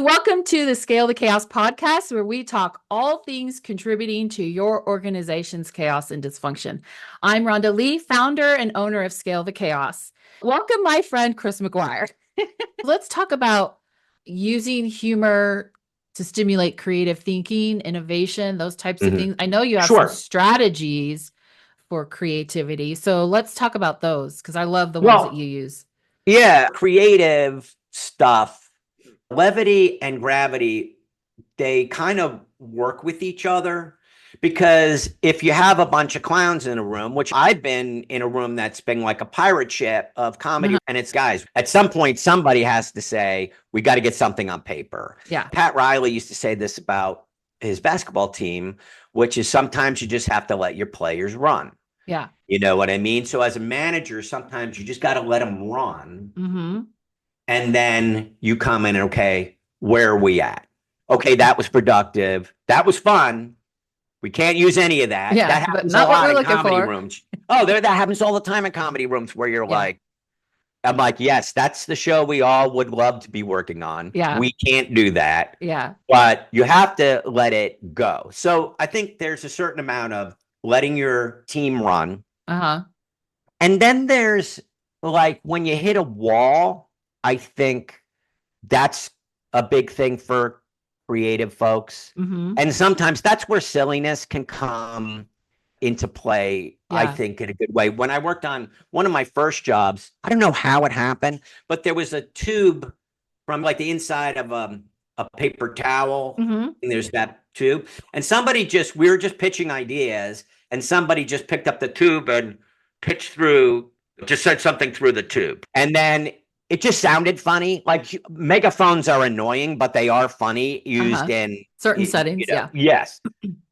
Welcome to the Scale the Chaos podcast, where we talk all things contributing to your organization's chaos and dysfunction. I'm Rhonda Lea, founder and owner of Scale the Chaos. Welcome, my friend, Chris McGuire. Let's talk about using humor to stimulate creative thinking, innovation, those types of things. I know you have some strategies for creativity. So let's talk about those, because I love the ones that you use. Yeah, creative stuff. Levity and gravity, they kind of work with each other, because if you have a bunch of clowns in a room, which I've been in a room that's been like a pirate ship of comedy, and it's guys, at some point, somebody has to say, we got to get something on paper. Yeah. Pat Riley used to say this about his basketball team, which is sometimes you just have to let your players run. Yeah. You know what I mean? So as a manager, sometimes you just got to let them run. Mm-hmm. And then you come in and, okay, where are we at? Okay, that was productive. That was fun. We can't use any of that. Yeah, that happens not a what lot we're in looking comedy for. rooms. Oh, that happens all the time in comedy rooms where you're like, I'm like, yes, that's the show we all would love to be working on. Yeah. We can't do that. Yeah. But you have to let it go. So I think there's a certain amount of letting your team run. Uh-huh. And then there's like when you hit a wall, I think that's a big thing for creative folks. Mm-hmm. And sometimes that's where silliness can come into play, I think, in a good way. When I worked on one of my first jobs, I don't know how it happened, but there was a tube from like the inside of a paper towel. Mm-hmm. And there's that tube. And we were just pitching ideas, and somebody just picked up the tube and pitched through, just said something through the tube. And then it just sounded funny. Like megaphones are annoying, but they are funny used in certain settings. Yes.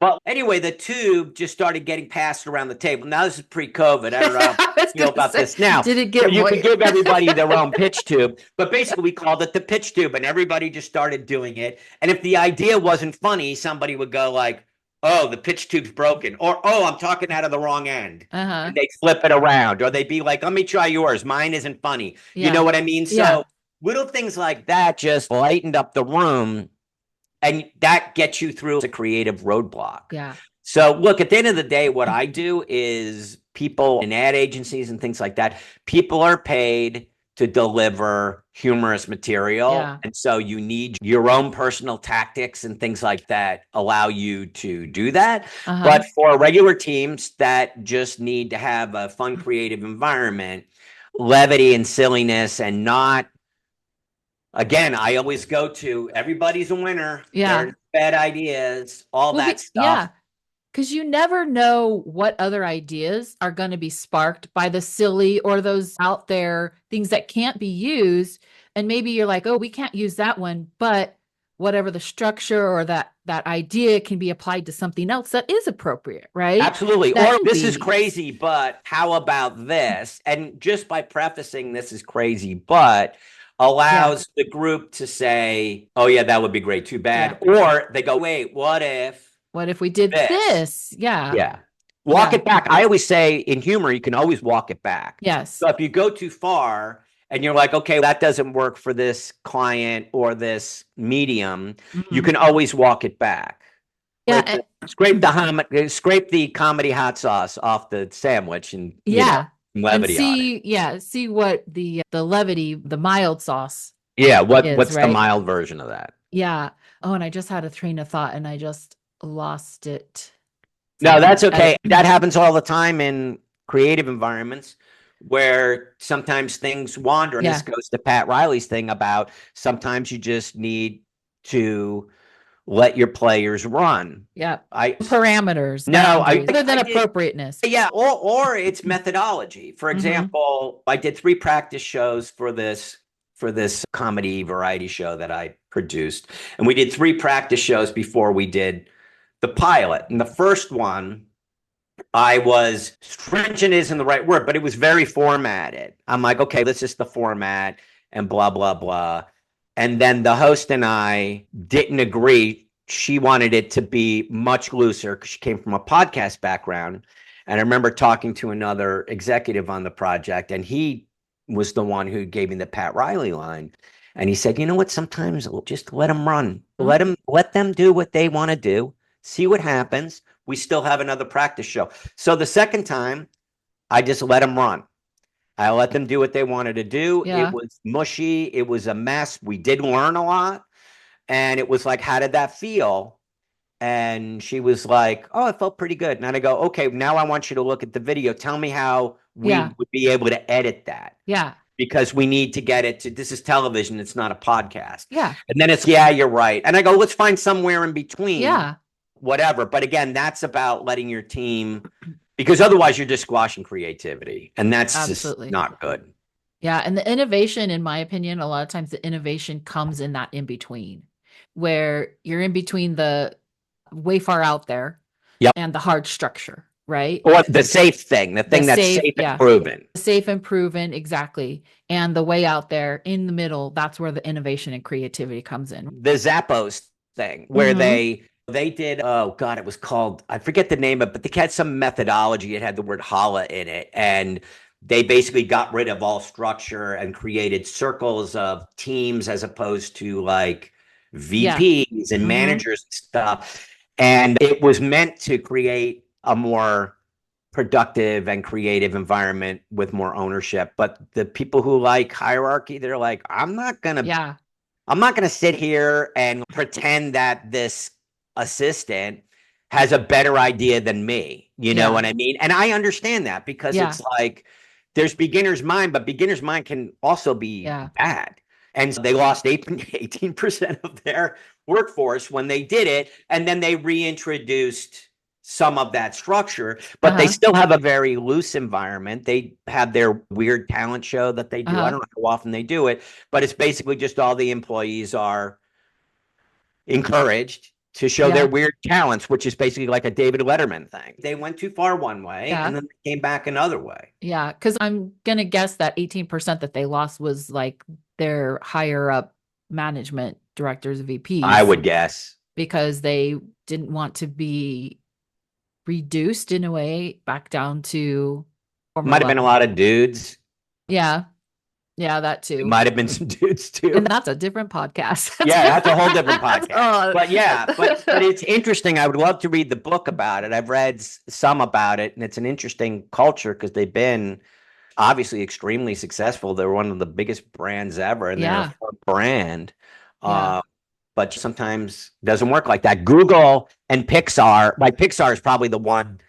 But anyway, the tube just started getting passed around the table. Now this is pre-COVID. I don't know how you feel about this now. Did it get you could give everybody their own pitch tube, but basically we called it the pitch tube, and everybody just started doing it. And if the idea wasn't funny, somebody would go like, oh, the pitch tube's broken, or, oh, I'm talking out of the wrong end. And they'd flip it around, or they'd be like, let me try yours. Mine isn't funny. You know what I mean? So little things like that just lightened up the room, and that gets you through a creative roadblock. Yeah. So look, at the end of the day, what I do is people in ad agencies and things like that, people are paid to deliver humorous material. Yeah. And so you need your own personal tactics and things like that allow you to do that. But for regular teams that just need to have a fun, creative environment, levity and silliness, and not, again, I always go to everybody's a winner. Yeah. There's bad ideas, all that stuff. Yeah. Because you never know what other ideas are going to be sparked by the silly or those out there things that can't be used. And maybe you're like, oh, we can't use that one, but whatever the structure or that idea can be applied to something else that is appropriate, right? Absolutely. Or this is crazy, but how about this? And just by prefacing this is crazy, but allows the group to say, oh yeah, that would be great, too bad. Or they go, wait, what if we did this? Yeah. Walk it back. I always say in humor, you can always walk it back. Yes. So if you go too far and you're like, okay, that doesn't work for this client or this medium, you can always walk it back. Yeah. Scrape the comedy hot sauce off the sandwich and levity on it. See what the levity, the mild sauce. Yeah. What's the mild version of that? Yeah. Oh, and I just had a train of thought and I just lost it. No, that's okay. That happens all the time in creative environments where sometimes things wander. And this goes to Pat Riley's thing about sometimes you just need to let your players run. Yeah. Parameters. Other than appropriateness. Yeah. Or it's methodology. For example, I did 3 practice shows for this comedy variety show that I produced. And we did 3 practice shows before we did the pilot. And the first one, I was stringent isn't the right word, but it was very formatted. I'm like, okay, this is the format and blah, blah, blah. And then the host and I didn't agree. She wanted it to be much looser because she came from a podcast background. And I remember talking to another executive on the project, and he was the one who gave me the Pat Riley line. And he said, you know what? Sometimes just let them run. Let them do what they want to do. See what happens. We still have another practice show. So the second time, I just let them run. I let them do what they wanted to do. Yeah. It was mushy. It was a mess. We did learn a lot. And it was like, how did that feel? And she was like, oh, it felt pretty good. And I go, okay, now I want you to look at the video. Tell me how we would be able to edit that. Yeah. Because we need to get it to, this is television. It's not a podcast. Yeah. And then it's, yeah, you're right. And I go, let's find somewhere in between. Yeah. Whatever. But again, that's about letting your team, because otherwise you're just squashing creativity. And that's just not good. Yeah. And the innovation, in my opinion, a lot of times the innovation comes in that in between, where you're in between the way far out there and the hard structure, right? Or the safe thing, the thing that's safe and proven. Safe and proven, exactly. And the way out there in the middle, that's where the innovation and creativity comes in. The Zappos thing, where they did, oh God, it was called, I forget the name of it, but they had some methodology. It had the word holla in it. And they basically got rid of all structure and created circles of teams as opposed to like VPs and managers and stuff. And it was meant to create a more productive and creative environment with more ownership. But the people who like hierarchy, they're like, I'm not gonna sit here and pretend that this assistant has a better idea than me. You know what I mean? And I understand that, because it's like there's beginner's mind, but beginner's mind can also be bad. And so they lost 18% of their workforce when they did it. And then they reintroduced some of that structure, but they still have a very loose environment. They have their weird talent show that they do. I don't know how often they do it, but it's basically just all the employees are encouraged to show their weird talents, which is basically like a David Letterman thing. They went too far one way and then they came back another way. Yeah, because I'm going to guess that 18% that they lost was like their higher up management directors, VPs. I would guess. Because they didn't want to be reduced in a way back down to might have been a lot of dudes. Yeah, that too. It might have been some dudes too. And that's a different podcast. That's a whole different podcast. But it's interesting. I would love to read the book about it. I've read some about it, and it's an interesting culture because they've been obviously extremely successful. They're one of the biggest brands ever, and they're a fun brand. But sometimes it doesn't work like that. Google and Pixar, like Pixar is probably the one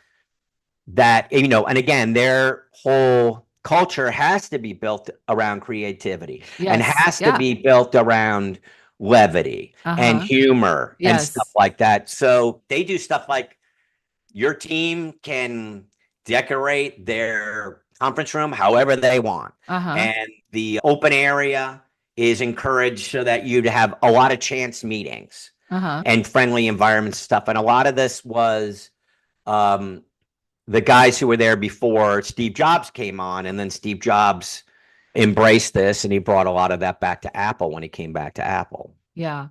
that, and again, their whole culture has to be built around creativity and has to be built around levity and humor and stuff like that. So they do stuff like your team can decorate their conference room however they want. And the open area is encouraged so that you'd have a lot of chance meetings and friendly environments stuff. And a lot of this was the guys who were there before Steve Jobs came on, and then Steve Jobs embraced this, and he brought a lot of that back to Apple when he came back to Apple. Yeah.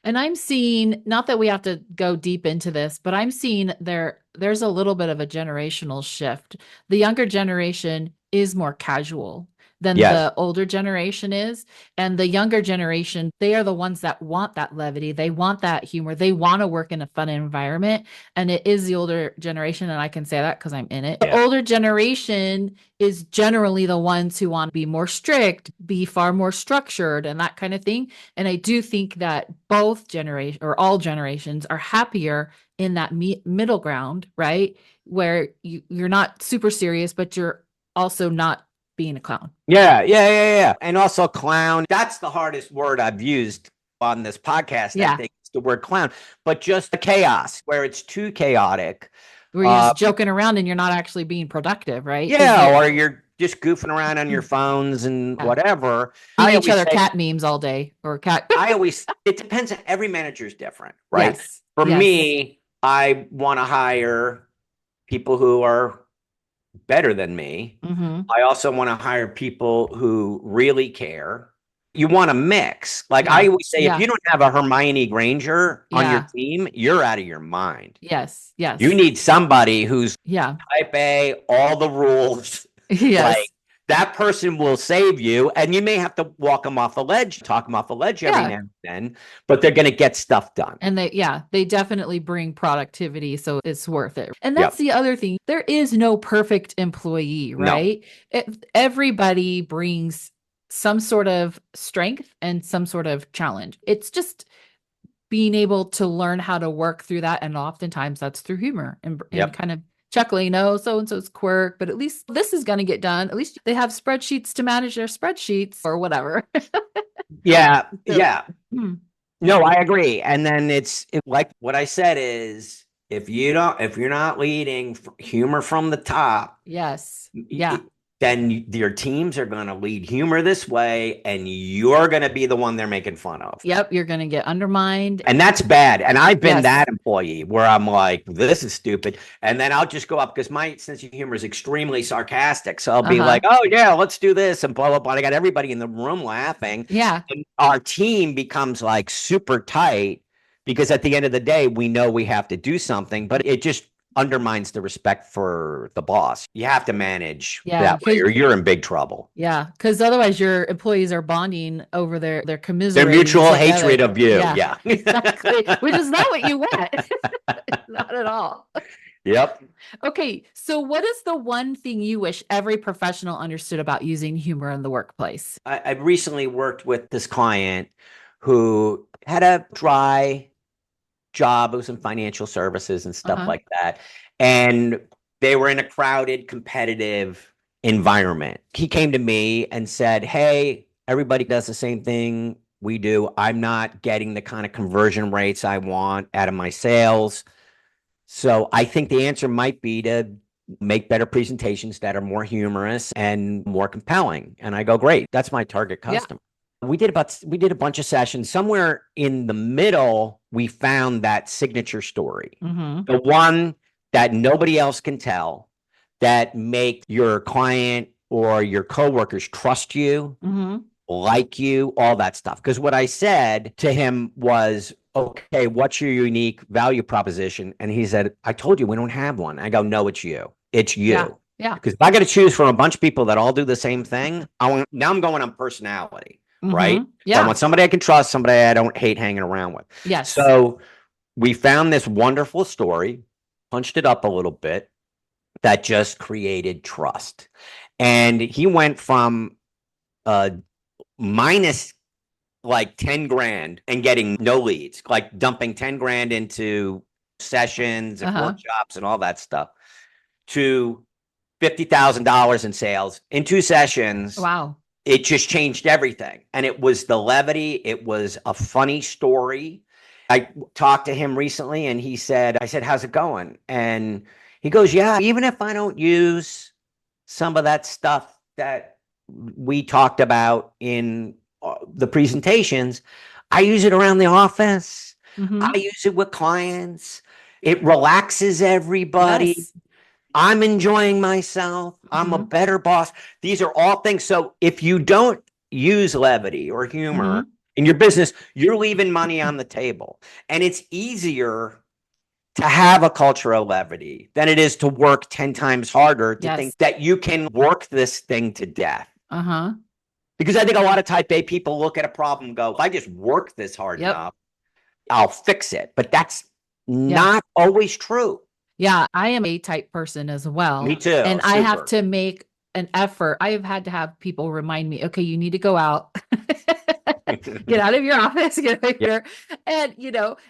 And I'm seeing, not that we have to go deep into this, but I'm seeing there's a little bit of a generational shift. The younger generation is more casual than the older generation is. And the younger generation, they are the ones that want that levity. They want that humor. They want to work in a fun environment. And it is the older generation. And I can say that because I'm in it. The older generation is generally the ones who want to be more strict, be far more structured and that kind of thing. And I do think that both generation or all generations are happier in that middle ground, right? Where you're not super serious, but you're also not being a clown. Yeah. And also clown. That's the hardest word I've used on this podcast. I think it's the word clown, but just the chaos where it's too chaotic. Where you're just joking around and you're not actually being productive, right? Yeah. Or you're just goofing around on your phones and whatever. Each other cat memes all day or cat. It depends. Every manager is different, right? For me, I want to hire people who are better than me. I also want to hire people who really care. You want to mix. Like I always say, if you don't have a Hermione Granger on your team, you're out of your mind. Yes. You need somebody who's type A, all the rules. Like that person will save you, and you may have to walk them off a ledge, talk them off a ledge every now and then, but they're going to get stuff done. And they definitely bring productivity, so it's worth it. And that's the other thing. There is no perfect employee, right? No. Everybody brings some sort of strength and some sort of challenge. It's just being able to learn how to work through that. And oftentimes that's through humor and kind of chuckling, oh, so-and-so's quirk, but at least this is going to get done. At least they have spreadsheets to manage their spreadsheets or whatever. No, I agree. And then it's like what I said is if you're not leading humor from the top. Yes. Then your teams are going to lead humor this way, and you're going to be the one they're making fun of. Yep, you're going to get undermined. And that's bad. And I've been that employee where I'm like, this is stupid. And then I'll just go up because my sense of humor is extremely sarcastic. So I'll be like, oh, yeah, let's do this and blah, blah, blah. I got everybody in the room laughing. Yeah. And our team becomes like super tight because at the end of the day, we know we have to do something, but it just undermines the respect for the boss. You have to manage that way or you're in big trouble. Yeah, because otherwise your employees are bonding over their commiserating. Their mutual hatred of you. Yeah. Exactly. Which is not what you want. Not at all. Yep. Okay, so what is the one thing you wish every professional understood about using humor in the workplace? I recently worked with this client who had a dry job. It was in financial services and stuff like that. And they were in a crowded, competitive environment. He came to me and said, hey, everybody does the same thing we do. I'm not getting the kind of conversion rates I want out of my sales. So I think the answer might be to make better presentations that are more humorous and more compelling. And I go, great, that's my target customer. We did a bunch of sessions. Somewhere in the middle, we found that signature story, the one that nobody else can tell, that make your client or your coworkers trust you, like you, all that stuff. Because what I said to him was, okay, what's your unique value proposition? And he said, I told you we don't have one. I go, no, it's you. It's you. Yeah. Because if I got to choose from a bunch of people that all do the same thing, now I'm going on personality. Right? Yeah. So I want somebody I can trust, somebody I don't hate hanging around with. Yes. So we found this wonderful story, punched it up a little bit, that just created trust. And he went from minus like 10 grand and getting no leads, like dumping 10 grand into sessions and workshops and all that stuff, to $50,000 in sales in 2 sessions. Wow. It just changed everything. And it was the levity. It was a funny story. I talked to him recently and I said, how's it going? And he goes, yeah, even if I don't use some of that stuff that we talked about in the presentations, I use it around the office. I use it with clients. It relaxes everybody. Yes. I'm enjoying myself. I'm a better boss. These are all things. So if you don't use levity or humor in your business, you're leaving money on the table. And it's easier to have a culture of levity than it is to work 10 times harder to think that you can work this thing to death. Because I think a lot of type A people look at a problem and go, if I just work this hard enough, I'll fix it. But that's not always true. Yeah, I am a type person as well. Me too. And I have to make an effort. I have had to have people remind me, okay, you need to go out, get out of your office, get out here, and,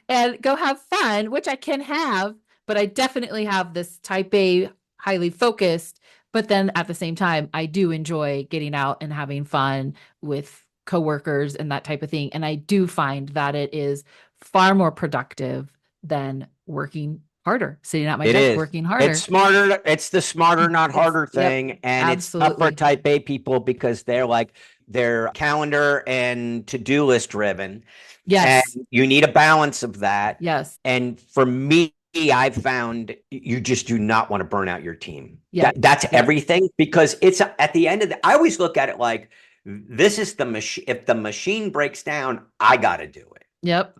and go have fun, which I can have, but I definitely have this type A, highly focused. But then at the same time, I do enjoy getting out and having fun with coworkers and that type of thing. And I do find that it is far more productive than working harder, sitting at my desk working harder. It's smarter. It's the smarter, not harder thing. And it's tough for type A people because they're calendar and to-do list driven. Yes. And you need a balance of that. Yes. And for me, I've found you just do not want to burn out your team. Yeah. That's everything, because it's at the end of I always look at it like, this is the machine. If the machine breaks down, I got to do it. Yep.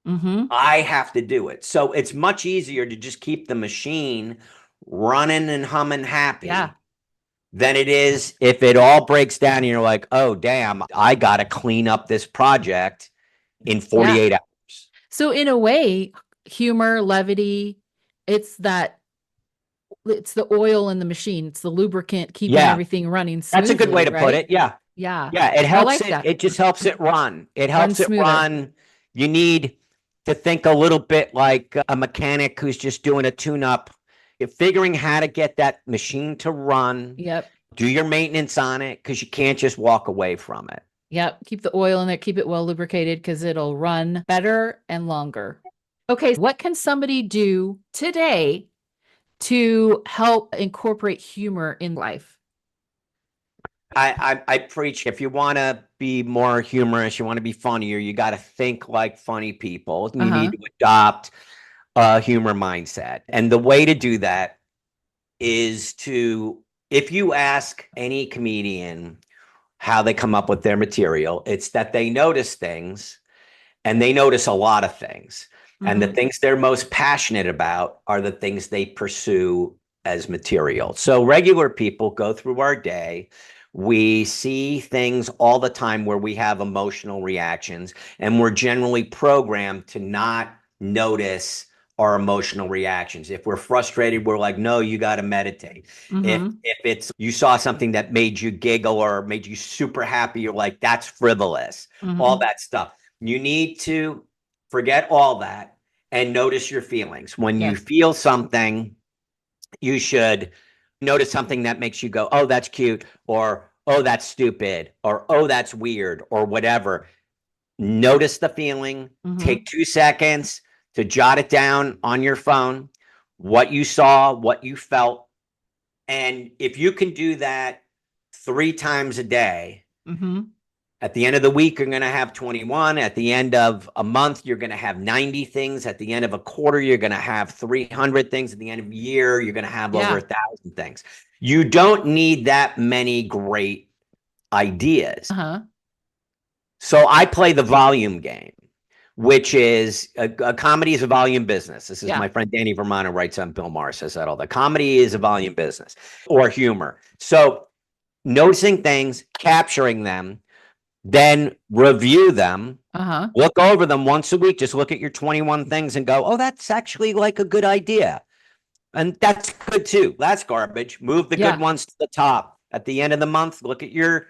I have to do it. So it's much easier to just keep the machine running and humming happy than it is if it all breaks down and you're like, oh, damn, I got to clean up this project in 48 hours. So in a way, humor, levity, it's the oil in the machine. It's the lubricant keeping everything running smoothly. That's a good way to put it. Yeah. Yeah. Yeah. It helps like that. It just helps it run. It helps it smoother. run. You need to think a little bit like a mechanic who's just doing a tune-up. You're figuring how to get that machine to run. Yep. Do your maintenance on it, because you can't just walk away from it. Yep. Keep the oil in there. Keep it well lubricated, because it'll run better and longer. Okay. What can somebody do today to help incorporate humor in life? I preach, if you want to be more humorous, you want to be funnier, you got to think like funny people. You need to adopt a humor mindset. And the way to do that is if you ask any comedian how they come up with their material, it's that they notice things, and they notice a lot of things. And the things they're most passionate about are the things they pursue as material. So regular people go through our day. We see things all the time where we have emotional reactions, and we're generally programmed to not notice our emotional reactions. If we're frustrated, we're like, no, you got to meditate. If it's you saw something that made you giggle or made you super happy, you're like, that's frivolous. All that stuff. You need to forget all that and notice your feelings. When you feel something, you should notice something that makes you go, oh, that's cute, or oh, that's stupid, or oh, that's weird, or whatever. Notice the feeling. Take 2 seconds to jot it down on your phone, what you saw, what you felt. And if you can do that 3 times a day, at the end of the week, you're going to have 21. At the end of a month, you're going to have 90 things. At the end of a quarter, you're going to have 300 things. At the end of a year, you're going to have over 1,000 things. You don't need that many great ideas. So I play the volume game, which is a comedy is a volume business. This is my friend Danny Vermont, who writes on Bill Maher, says that all the comedy is a volume business, or humor. So noticing things, capturing them, then review them, look over them once a week. Just look at your 21 things and go, oh, that's actually like a good idea. And that's good too. That's garbage. Move the good ones to the top. At the end of the month, look at your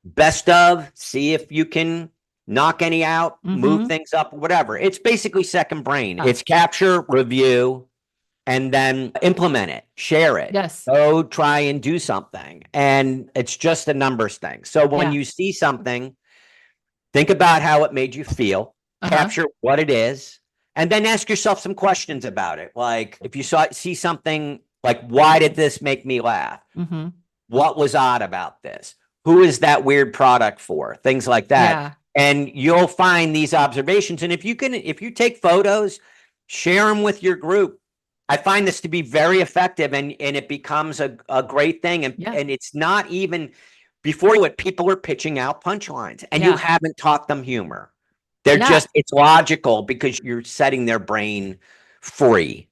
best of, see if you can knock any out, move things up, whatever. It's basically second brain. It's capture, review, and then implement it, share it. Go try and do something. And it's just a numbers thing. So when you see something, think about how it made you feel, capture what it is, and then ask yourself some questions about it. Like if you see something like, why did this make me laugh? What was odd about this? Who is that weird product for? Things like that. And you'll find these observations. And if you take photos, share them with your group. I find this to be very effective, and it becomes a great thing. And it's not even before what people are pitching out punchlines, and you haven't taught them humor. They're just, it's logical because you're setting their brain free.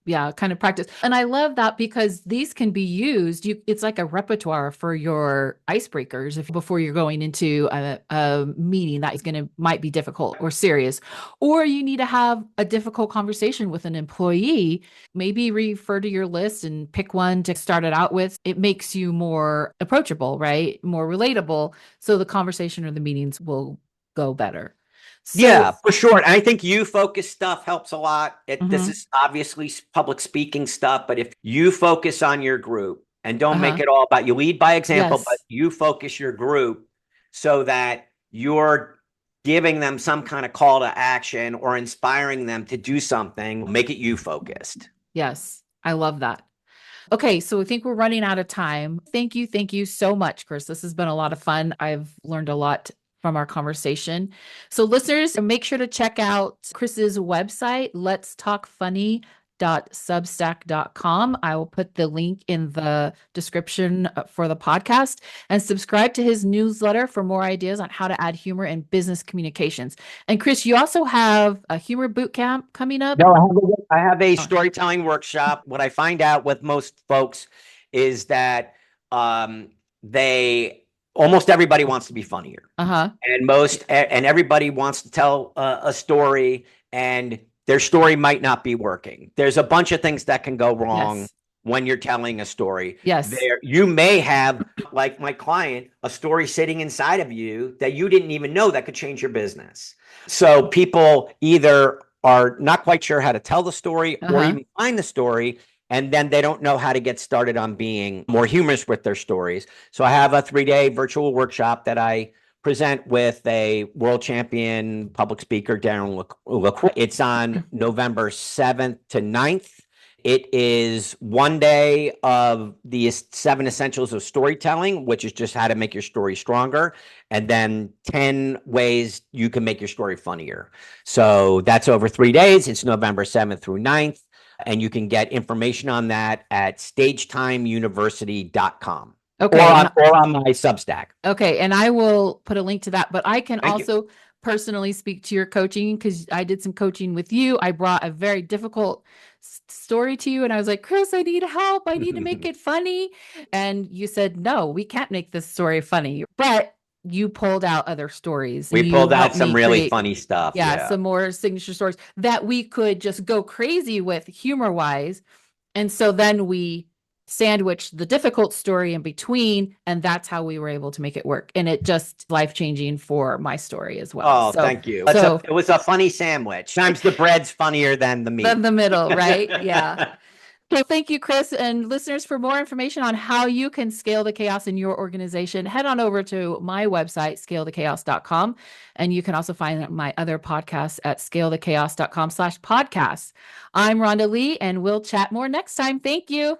Kind of practice. And I love that because these can be used. It's like a repertoire for your icebreakers before you're going into a meeting that might be difficult or serious, or you need to have a difficult conversation with an employee. Maybe refer to your list and pick one to start it out with. It makes you more approachable, right? More relatable. So the conversation or the meetings will go better. So, for sure. And I think you focus stuff helps a lot. This is obviously public speaking stuff, but if you focus on your group and don't make it all about you, lead by example, but you focus your group so that you're giving them some kind of call to action or inspiring them to do something, make it you focused. Yes, I love that. Okay, so I think we're running out of time. Thank you so much, Chris. This has been a lot of fun. I've learned a lot from our conversation. So listeners, make sure to check out Chris's website, letstalkfunny.substack.com. I will put the link in the description for the podcast, and subscribe to his newsletter for more ideas on how to add humor in business communications. And Chris, you also have a humor boot camp coming up? No, I have a storytelling workshop. What I find out with most folks is that they almost everybody wants to be funnier. And everybody wants to tell a story, and their story might not be working. There's a bunch of things that can go wrong when you're telling a story. You may have, like my client, a story sitting inside of you that you didn't even know that could change your business. So people either are not quite sure how to tell the story or even find the story, and then they don't know how to get started on being more humorous with their stories. So I have a 3-day virtual workshop that I present with a world champion public speaker, Darren LaCroix. It's on November 7th to 9th. It is 1 day of the 7 essentials of storytelling, which is just how to make your story stronger, and then 10 ways you can make your story funnier. So that's over 3 days. It's November 7th through 9th. And you can get information on that at stagetimeuniversity.com. Okay. Or on my Substack. Okay. And I will put a link to that, but I can also personally speak to your coaching, because I did some coaching with you. I brought a very difficult story to you, and I was like, Chris, I need help. I need to make it funny. And you said, no, we can't make this story funny, but you pulled out other stories. We pulled out some really funny stuff. Yeah, some more signature stories that we could just go crazy with humor wise. And so then we sandwiched the difficult story in between, and that's how we were able to make it work. And it just life-changing for my story as well. Oh, thank you. It was a funny sandwich. Sometimes the bread's funnier than the meat. Than the middle, right? Yeah. Okay, thank you, Chris. And listeners, for more information on how you can scale the chaos in your organization, head on over to my website, scalethechaos.com. And you can also find my other podcasts at scalethechaos.com/podcast. I'm Rhonda Lea, and we'll chat more next time. Thank you.